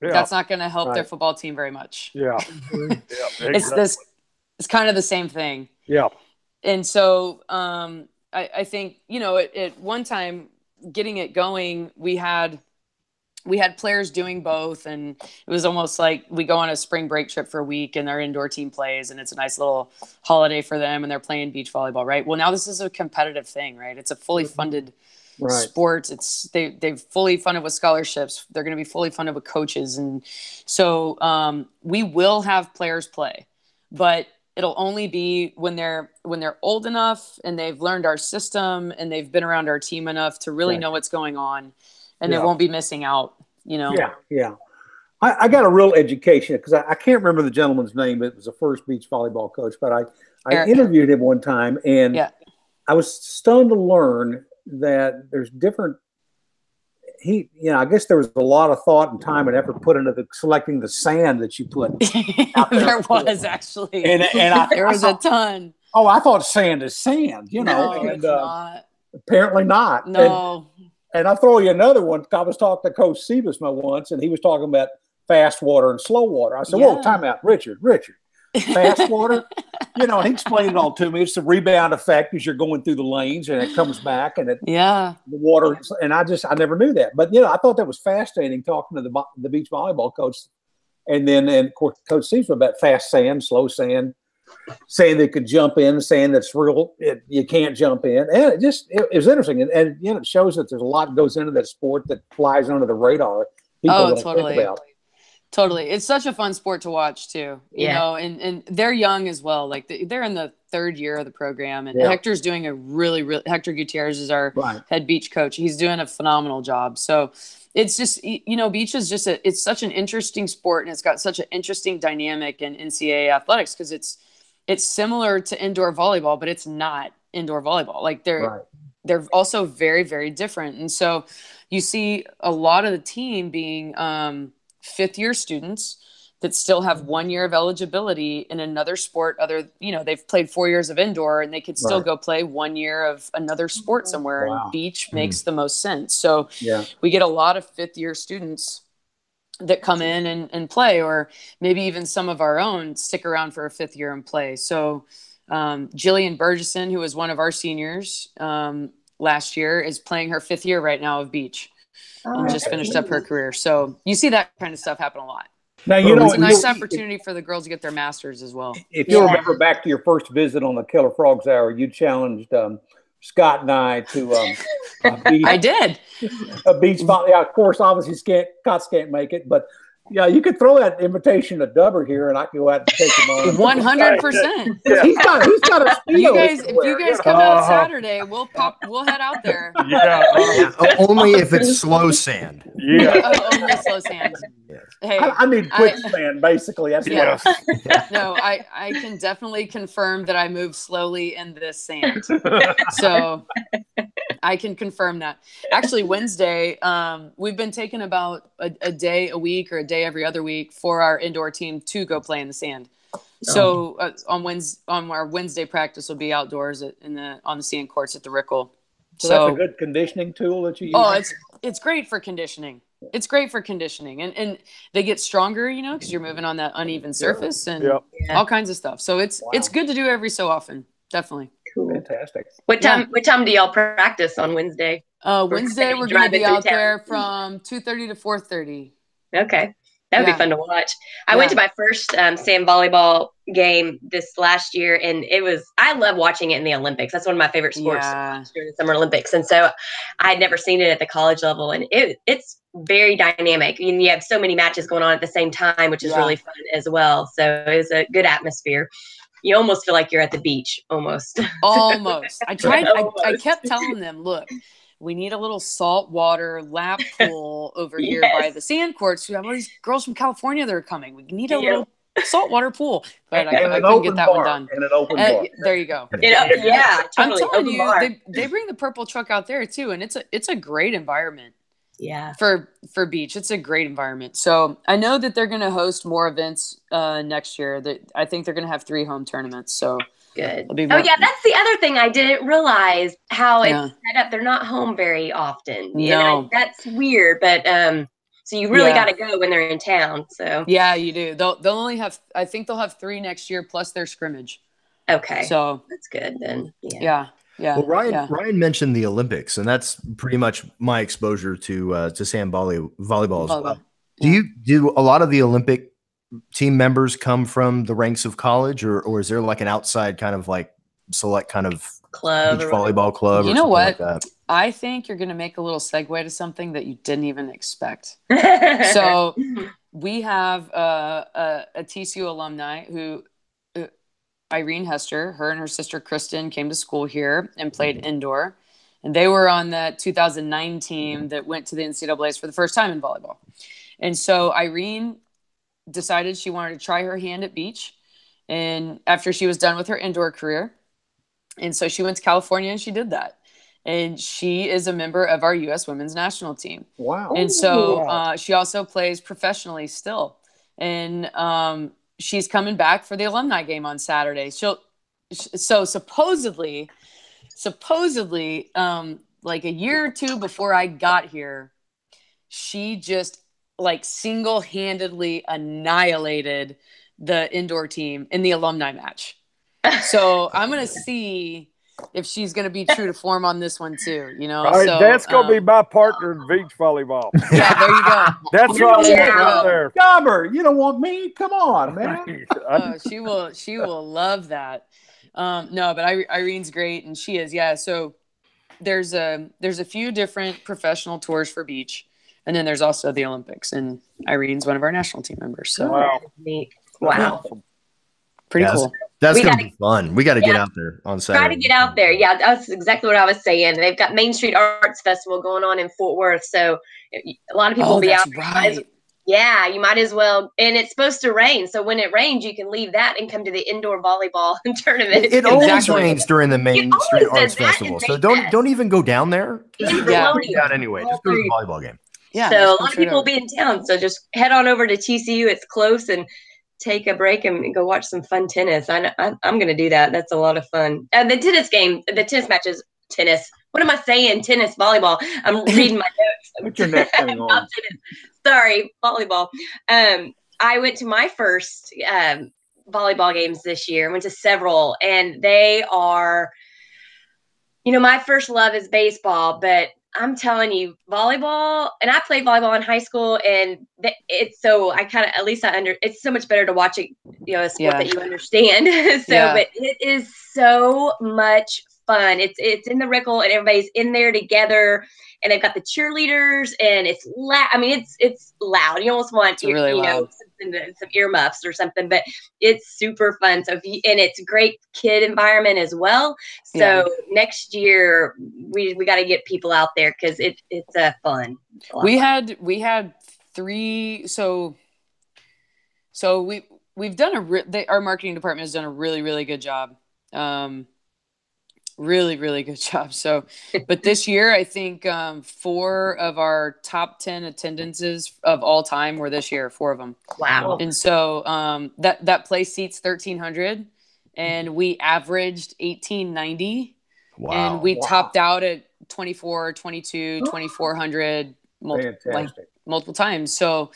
That's not going to help their football team very much. Yeah. It's kind of the same thing. Yeah. And so I think, at one time getting it going, we had we had players doing both, and it was almost like we go on a spring break trip for a week and our indoor team plays, and it's a nice little holiday for them, and they're playing beach volleyball, right? Well, now this is a competitive thing, right? It's a fully funded sport. They've fully funded with scholarships. They're going to be fully funded with coaches. And so we will have players play, but it'll only be when they're old enough and they've learned our system and they've been around our team enough to really know what's going on. And they won't be missing out, you know? Yeah. I got a real education because I can't remember the gentleman's name. It was the first beach volleyball coach, but I interviewed him one time, and I was stunned to learn that there's different. I guess there was a lot of thought and time and effort put into selecting the sand that you put. There was actually, and there was a ton. Oh, I thought sand is sand, No, it's not. Apparently not. No. And I'll throw you another one. I was talking to Coach Siebesma once, and he was talking about fast water and slow water. I said, whoa, time out. Richard, fast water? And he explained it all to me. It's the rebound effect as you're going through the lanes, and it comes back, and the water. And I never knew that. But, I thought that was fascinating talking to the beach volleyball coach. And then, of course, Coach Siebesma about fast sand, slow sand, saying they could jump in, saying that's real, you can't jump in. And it was interesting. And it shows that there's a lot that goes into that sport that flies under the radar. People don't think about. Totally. It's such a fun sport to watch too, you know, and they're young as well. Like they're in the third year of the program, and Hector's doing Hector Gutierrez is our head beach coach. He's doing a phenomenal job. So it's just, beach is just it's such an interesting sport, and it's got such an interesting dynamic in NCAA athletics because it's similar to indoor volleyball, but it's not indoor volleyball. Like they're also very, very different. And so you see a lot of the team being fifth-year students that still have 1 year of eligibility in another sport. They've played 4 years of indoor, and they could still go play 1 year of another sport somewhere. And beach makes the most sense. So we get a lot of fifth-year students that come in and play, or maybe even some of our own stick around for a fifth year and play. So Jillian Burgesson, who was one of our seniors last year, is playing her fifth year right now of beach and just finished up her career. So you see that kind of stuff happen a lot. Now, it's a nice opportunity for the girls to get their masters as well. If you remember back to your first visit on the Killer Frogs Hour, you challenged Scott and I to I did a beach volleyball. Yeah, of course, obviously Scott can't make it, but you could throw that invitation to Dubber here, and I can go out and take him on. 100%. He's got a speedo. If you guys come out Saturday, we'll head out there. Only if it's slow sand. Only slow sand. Hey, I need quicksand, basically. That's what. No, I can definitely confirm that I move slowly in this sand. So I can confirm that. Actually, Wednesday, we've been taking about a day a week or a day every other week for our indoor team to go play in the sand. So on our Wednesday practice will be outdoors on the sand courts at the Rickle. So that's a good conditioning tool that you use. Oh, it's great for conditioning. It's great for conditioning, and they get stronger, because you're moving on that uneven surface and all kinds of stuff. So it's good to do every so often. Definitely. Cool. Fantastic. What time do y'all practice on Wednesday? Wednesday we're going to be out there from 2:30 to 4:30. Okay. That would be fun to watch. I went to my first sand volleyball game this last year, and I love watching it in the Olympics. That's one of my favorite sports during the Summer Olympics. And so I had never seen it at the college level, and it's very dynamic. And you have so many matches going on at the same time, which is really fun as well. So it was a good atmosphere. You almost feel like you're at the beach, almost. Almost. I tried. I kept telling them, look, we need a little saltwater lap pool over here by the sand courts. We have all these girls from California that are coming. We need a little saltwater pool. But I couldn't get that one done. And an open bar. There you go. Totally. I'm telling you, they bring the purple truck out there too, and it's a great environment. Yeah. For beach, it's a great environment. So I know that they're going to host more events next year. I think they're going to have 3 home tournaments. So good. That's the other thing I didn't realize how it's set up. They're not home very often. No, that's weird. But so you really got to go when they're in town. So yeah, you do. They'll only have. I think they'll have 3 next year plus their scrimmage. Okay. So that's good then. Yeah. Yeah. Well, Ryan mentioned the Olympics, and that's pretty much my exposure to Sam volleyball as well. Yeah. Do a lot of the Olympic team members come from the ranks of college, or is there like an outside kind of like select kind of club beach volleyball club? You or know something what? Like that? I think you're going to make a little segue to something that you didn't even expect. So we have a TCU alumni who, Irene Hester, her and her sister Kristen came to school here and played indoor. And they were on that 2009 team that went to the NCAAs for the first time in volleyball. And so Irene decided she wanted to try her hand at beach. And after she was done with her indoor career. And so she went to California and she did that. And she is a member of our U.S. women's national team. Wow. And so she also plays professionally still. And she's coming back for the alumni game on Saturday. So supposedly, like a year or two before I got here, she just like single-handedly annihilated the indoor team in the alumni match. So I'm going to see if she's going to be true to form on this one too, you know? All right, so, that's going to be my partner in beach volleyball. Yeah, there you go. That's what I want right there. Gobber, you don't want me? Come on, man. She will love that. No, but Irene's great, and she is. Yeah. So there's a few different professional tours for beach, and then there's also the Olympics, and Irene's one of our national team members. So wow. Pretty cool. That's going to be fun. We got to get out there on Saturday. Try to get out there. Yeah, that's exactly what I was saying. They've got Main Street Arts Festival going on in Fort Worth. So a lot of people will be out there. Right. Yeah, you might as well. And it's supposed to rain. So when it rains, you can leave that and come to the indoor volleyball tournament. It always rains during the Main Street Arts Festival. So don't even go down there. Yeah. Out anyway. Just go to the volleyball game. Yeah. So a lot of people will be in town. So just head on over to TCU. It's close, and take a break and go watch some fun tennis. I'm going to do that. That's a lot of fun. The tennis matches, what am I saying? Tennis, volleyball. I'm reading my notes. Put your neck thing on. Sorry, volleyball. I went to my first volleyball games this year. I went to several, and they are, my first love is baseball, but I'm telling you, volleyball, and I played volleyball in high school, and it's so it's so much better to watch it, a sport that you understand. But it is so much fun. It's in the Rickle, and everybody's in there together, and they've got the cheerleaders, and it's loud. I mean, it's loud. You almost want some earmuffs or something, but it's super fun. So and it's a great kid environment as well. So next year we got to get people out there because it's fun. We had three. So we've done our marketing department has done a really, really good job. Really, really good job. So, but this year, I think 4 of our top 10 attendances of all time were this year, 4 of them. Wow. And so that place seats 1,300, and we averaged 1,890. Wow. And we topped out at 24, 22, 2,400 multiple times. So,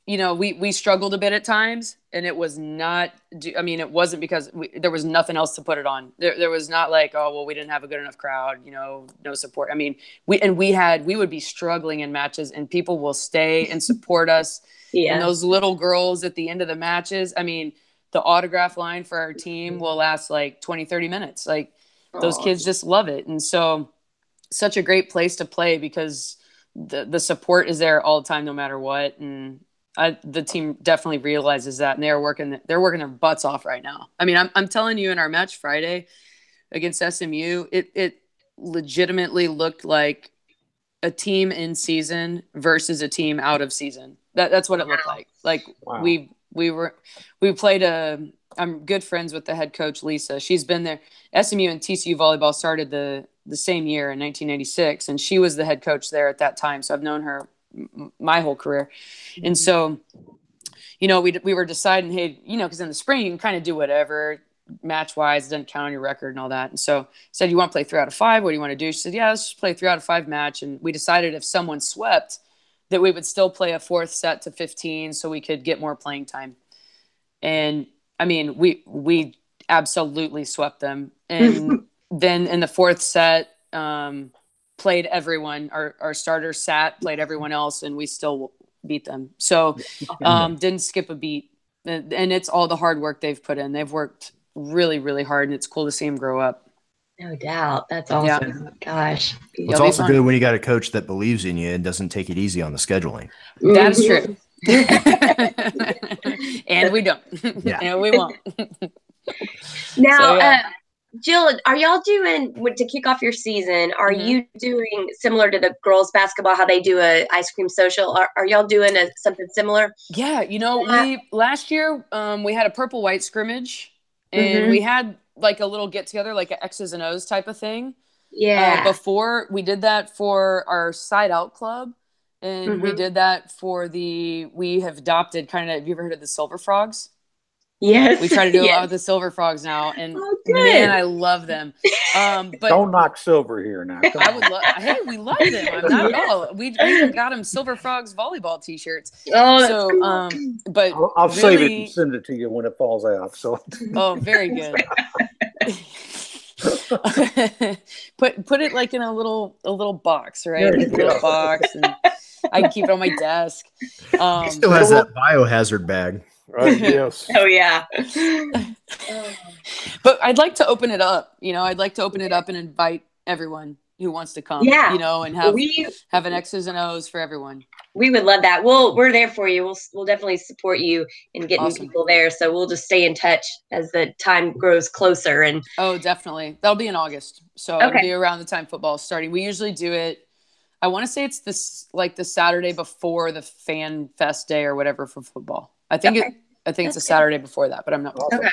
we struggled a bit at times, and it was not, it wasn't because there was nothing else to put it on. There was not like, oh, well, we didn't have a good enough crowd, no support. I mean, we would be struggling in matches, and people will stay and support us. And those little girls at the end of the matches, the autograph line for our team will last like 20, 30 minutes. Like those kids just love it. And so such a great place to play because the support is there all the time, no matter what. And the team definitely realizes that, and they're working their butts off right now. I'm telling you, in our match Friday against SMU, it legitimately looked like a team in season versus a team out of season. That's what it looked like. Like we played I'm good friends with the head coach, Lisa. She's been there. SMU and TCU volleyball started the same year in 1996, and she was the head coach there at that time. So I've known her my whole career. Mm-hmm. And so, we were deciding, hey, because in the spring you can kind of do whatever match wise, it doesn't count on your record and all that. And so I said, you want to play 3 out of 5? What do you want to do? She said, yeah, let's just play 3 out of 5 match. And we decided if someone swept that we would still play a 4th set to 15 so we could get more playing time. And we absolutely swept them. And then in the fourth set, played everyone. Our starter played everyone else, and we still beat them. So didn't skip a beat. And it's all the hard work they've put in. They've worked really, really hard, and it's cool to see them grow up. No doubt. That's awesome. Yeah. Gosh. Well, it's also good when you got a coach that believes in you and doesn't take it easy on the scheduling. That's true. And we don't. Yeah. And we won't. Now, Jill, are y'all doing, to kick off your season, are you doing similar to the girls basketball, how they do a ice cream social? Are y'all doing something similar? Yeah. We last year we had a purple white scrimmage, and we had like a little get together, like an X's and O's type of thing. Yeah. Before we did that for our side out club, and we did that for we have adopted have you ever heard of the KillerFrogs? Yes. We try to do a lot with the KillerFrogs now, and man, I love them. But don't knock Silver here now. I would love. Hey, we love them. I'm not at all. We even got them KillerFrogs volleyball T-shirts. Oh, that's cool. But I'll save it and send it to you when it falls out. So. Oh, very good. Put it like in a little box, right? A little box, and I can keep it on my desk. He still has that biohazard bag. Right. Yes. Oh yeah. But I'd like to open it up. I'd like to open it up and invite everyone who wants to come. Yeah. And have an X's and O's for everyone. We would love that. We're there for you. We'll definitely support you in getting people there. So we'll just stay in touch as the time grows closer. And definitely, that'll be in August. So it'll be around the time football is starting. We usually do it. I want to say it's the Saturday before the Fan Fest day or whatever for football. I think it's a Saturday before that, but I'm not. Okay.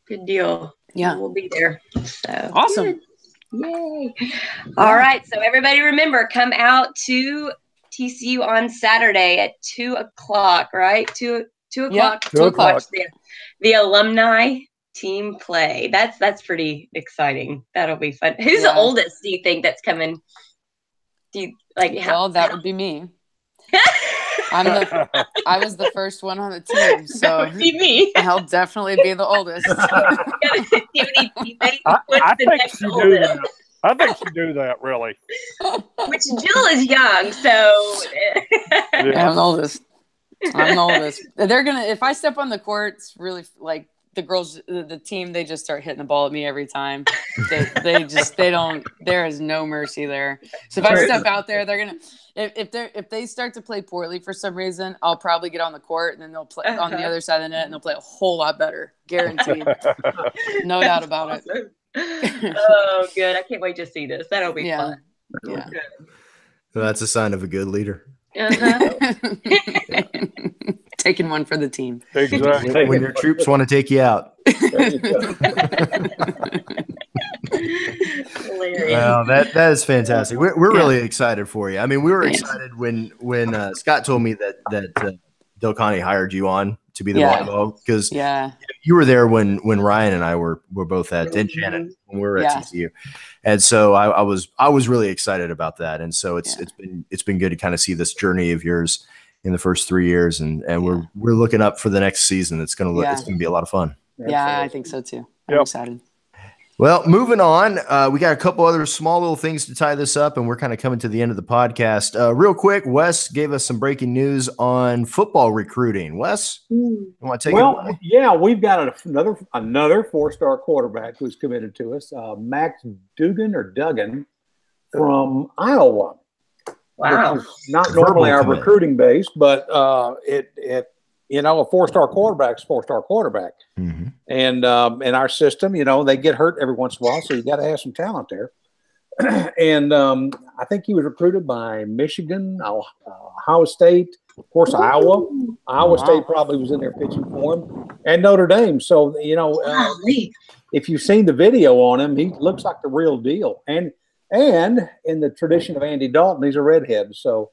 Good deal. Yeah. We'll be there. So awesome. Good. Yay. All right. So everybody remember, come out to TCU on Saturday at 2:00, right? 2 o'clock. Yeah, 2 o'clock. The alumni team play. That's pretty exciting. That'll be fun. Who's the oldest, do you think, that's coming? Do you Well, that would be me. I was the first one on the team, so that would be me. I'll definitely be the oldest. I think she knew that, really. Which Jill is young, so I'm the oldest. They're gonna, if I step on the court, it's really like the girls, the team, they just start hitting the ball at me every time. They don't. There is no mercy there. So if I step out there, they're gonna. If they start to play poorly for some reason, I'll probably get on the court, and then they'll play on the other side of the net, and they'll play a whole lot better, guaranteed. No doubt about it. Oh, good! I can't wait to see this. That'll be fun. Yeah. So that's a sign of a good leader. Taking one for the team. Exactly. When your troops want to take you out. Well, that is fantastic. We're really excited for you. I mean, we were excited when Scott told me that Del Conte hired you on to be the volleyball, because you were there when Ryan and I were both at Enchanted when we were at TCU, and so I was really excited about that. And so it's been good to kind of see this journey of yours in the first 3 years, and we're looking up for the next season. It's gonna be a lot of fun. Yeah, I think so too. I'm excited. Well, moving on, we got a couple other small little things to tie this up, and we're kind of coming to the end of the podcast. Real quick, Wes gave us some breaking news on football recruiting. Wes, you want to take it away? Yeah, we've got another four-star quarterback who's committed to us, Max Duggan from Iowa. Wow. Not normally our recruiting base, but a four-star quarterback's four-star quarterback. Mm-hmm. And in our system, they get hurt every once in a while, so you got to have some talent there. And I think he was recruited by Michigan, Ohio State, of course, Iowa. Iowa State probably was in there pitching for him, and Notre Dame. So, if you've seen the video on him, he looks like the real deal. And in the tradition of Andy Dalton, he's a redhead. So,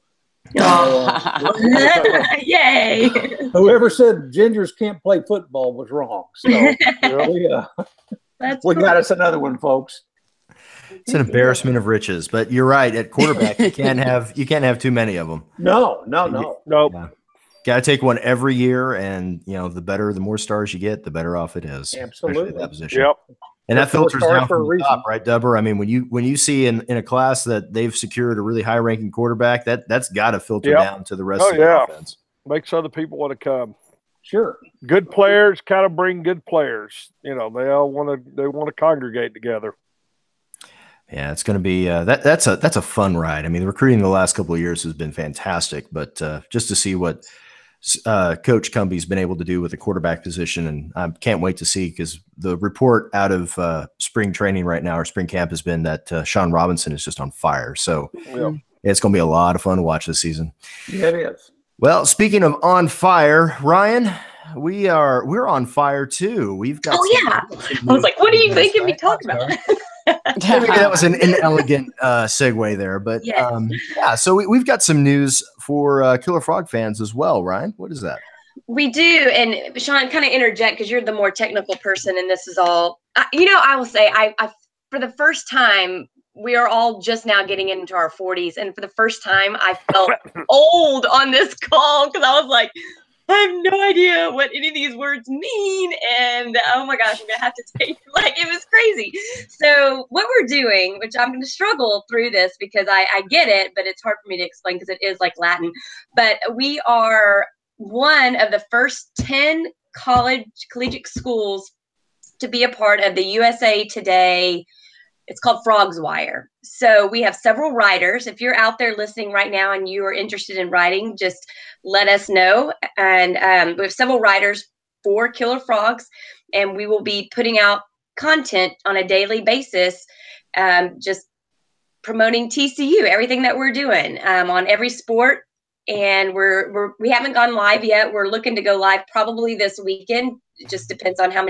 yay! Whoever said gingers can't play football was wrong. So we got us another one, folks. It's an embarrassment of riches, but you're right. At quarterback, you can't have too many of them. No. Nope. Got to take one every year, and the more stars you get, the better off it is. Absolutely, that position. Yep. And that filters down from the top, right, Dubber? I mean, when you see in a class that they've secured a really high ranking quarterback, that's got to filter down to the rest of the offense. Makes other people want to come. Sure. Good players kind of bring good players. They all want to congregate together. Yeah, it's going to be that's a fun ride. I mean, the recruiting the last couple of years has been fantastic, but just to see what Coach Cumbie's been able to do with the quarterback position, and I can't wait to see, because the report out of spring training right now, or spring camp, has been that Sean Robinson is just on fire. So it's going to be a lot of fun to watch this season. Yeah, it is. Well, speaking of on fire, Ryan, we're on fire too. We've got. Oh yeah, I was like, what are you making me talk about? Maybe that was an inelegant segue there, but so we've got some news for Killer Frog fans as well. Ryan, what is that? We do, and Sean, kind of interject, because you're the more technical person, and this is all. I will say, I for the first time, we are all just now getting into our 40s, and for the first time, I felt old on this call, because I was like, I have no idea what any of these words mean. And oh my gosh, I'm going to have to take, it was crazy. So what we're doing, which I'm going to struggle through this because I get it, but it's hard for me to explain because it is like Latin. But we are one of the first 10 collegiate schools to be a part of the USA Today. It's called Frogs Wire. So we have several writers. If you're out there listening right now and you are interested in writing, just let us know. And we have several writers for Killer Frogs, and we will be putting out content on a daily basis, just promoting TCU, everything that we're doing on every sport. And we haven't gone live yet. We're looking to go live probably this weekend. It just depends on how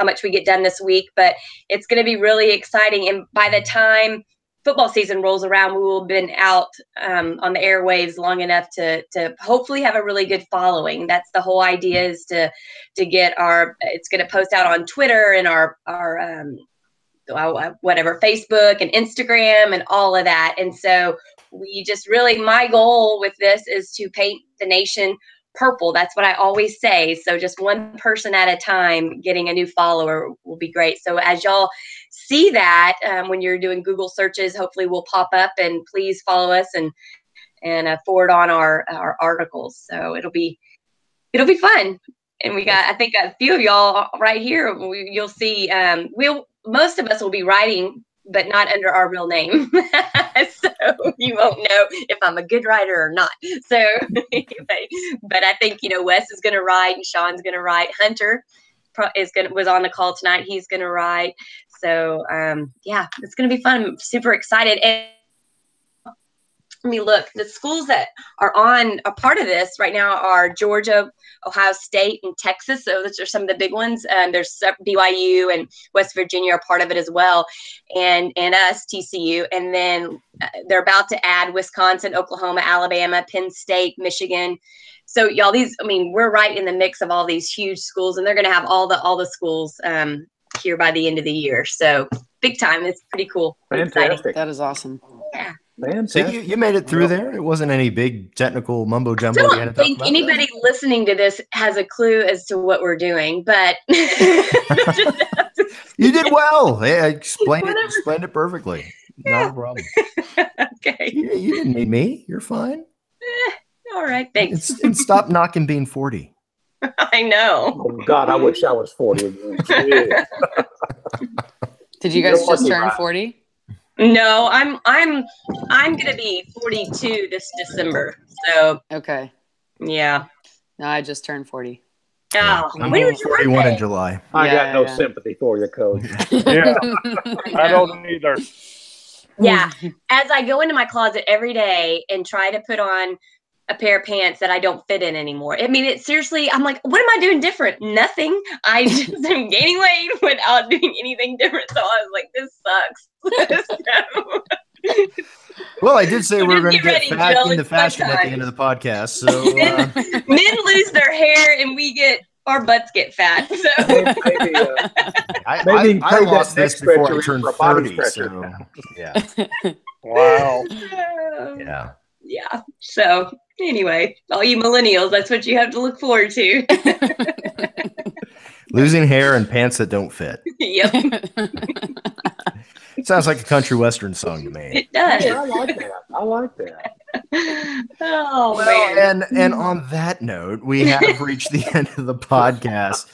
much we get done this week, but it's going to be really exciting. And by the time football season rolls around, we will have been out on the airwaves long enough to hopefully have a really good following. That's the whole idea, is to get it's going to post out on Twitter and our whatever, Facebook and Instagram and all of that. And so we just really, my goal with this is to paint the nation purple. That's what I always say. So just one person at a time getting a new follower will be great. So as y'all see that, when you're doing Google searches, hopefully we'll pop up, and please follow us and forward on our articles. So it'll be fun. And we got, I think, a few of y'all right here. You'll see, most of us will be writing, but not under our real name. So you won't know if I'm a good writer or not. So, but I think, Wes is going to write, and Sean's going to write. Hunter was on the call tonight. He's going to write. So, it's going to be fun. I'm super excited. And let me look. The schools that are on a part of this right now are Georgia, Ohio State, and Texas. So those are some of the big ones. There's BYU and West Virginia are part of it as well, and us, TCU. And then they're about to add Wisconsin, Oklahoma, Alabama, Penn State, Michigan. So y'all, we're right in the mix of all these huge schools, and they're going to have all the schools here by the end of the year. So big time. It's pretty cool. Fantastic. That is awesome. Yeah. So you made it through there. It wasn't any big technical mumbo jumbo. I don't think anybody listening to this has a clue as to what we're doing, but you did well. Yeah, explained it perfectly. Yeah. Not a problem. Okay. You didn't need me. You're fine. All right. Thanks. And stop knocking being 40. I know. Oh God, I wish I was 40 again. Did you guys just turn 40? No, I'm gonna be 42 this December. So okay, yeah. No, I just turned 40. Oh, I'm 41 in July. I got no sympathy for you, Coach. Yeah, I don't either. Yeah, as I go into my closet every day and try to put on a pair of pants that I don't fit in anymore. I mean, it seriously, I'm like, what am I doing different? Nothing. I just am gaining weight without doing anything different. So I was like, this sucks. Well, I did say we're going to get fat into fashion at the end of the podcast. So men lose their hair and our butts get fat. So maybe I lost this before I turned 30. So, yeah. Wow. Yeah. Yeah. So Anyway, all you millennials, that's what you have to look forward to. Losing hair and pants that don't fit. Yep. It sounds like a country western song to me. It does. Yeah, I like that. Oh, Well, man. and on that note, we have reached the end of the podcast.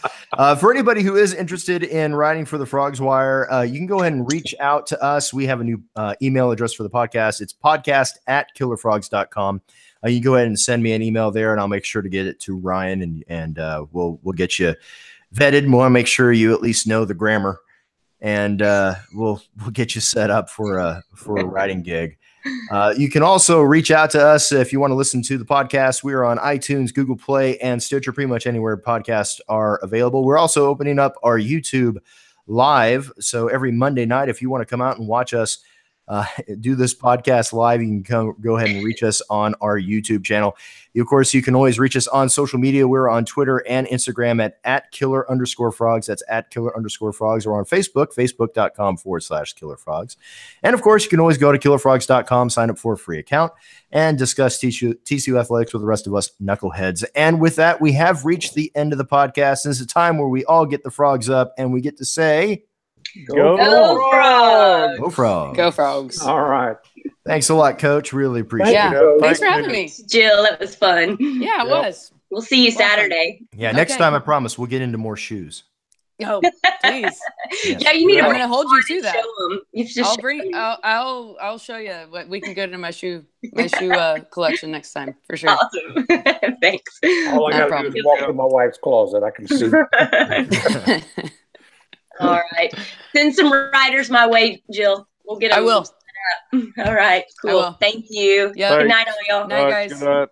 For anybody who is interested in writing for the Frogs Wire, you can go ahead and reach out to us. We have a new email address for the podcast. It's podcast@killerfrogs.com. You can go ahead and send me an email there, and I'll make sure to get it to Ryan, and we'll get you vetted. We want to make sure you at least know the grammar, and we'll get you set up for a writing gig. You can also reach out to us if you want to listen to the podcast. We are on iTunes, Google Play, and Stitcher, pretty much anywhere podcasts are available. We're also opening up our YouTube live. So every Monday night, if you want to come out and watch us do this podcast live, you can go ahead and reach us on our YouTube channel. Of course, you can always reach us on social media. We're on Twitter and Instagram at @killer_frogs. That's @killer_frogs. Or on Facebook, facebook.com/killerfrogs. And of course, you can always go to killerfrogs.com, sign up for a free account, and discuss TCU athletics with the rest of us knuckleheads. And with that, we have reached the end of the podcast. It's a time where we all get the frogs up and we get to say, Go Frogs! Go Frogs. Go Frogs. All right. Thanks a lot, Coach. Really appreciate Yeah. it. Thanks for having me. Jill, it was fun. Yeah, it was. We'll see you Saturday. Yeah, next Okay. time I promise we'll get into more shoes. Oh, please. Yes. Yeah, you need I'm to going to hold you to that. show them. You just I'll bring. I'll show you what we can get into my shoe collection next time for sure. Awesome. Thanks. All I No got to do problem. is walk through my wife's closet. I can see. All right. Send some riders my way, Jill. We'll get them. I will. All right. I Cool. will. Thank you. Yeah. Good night, all y'all. Night, guys. Good night.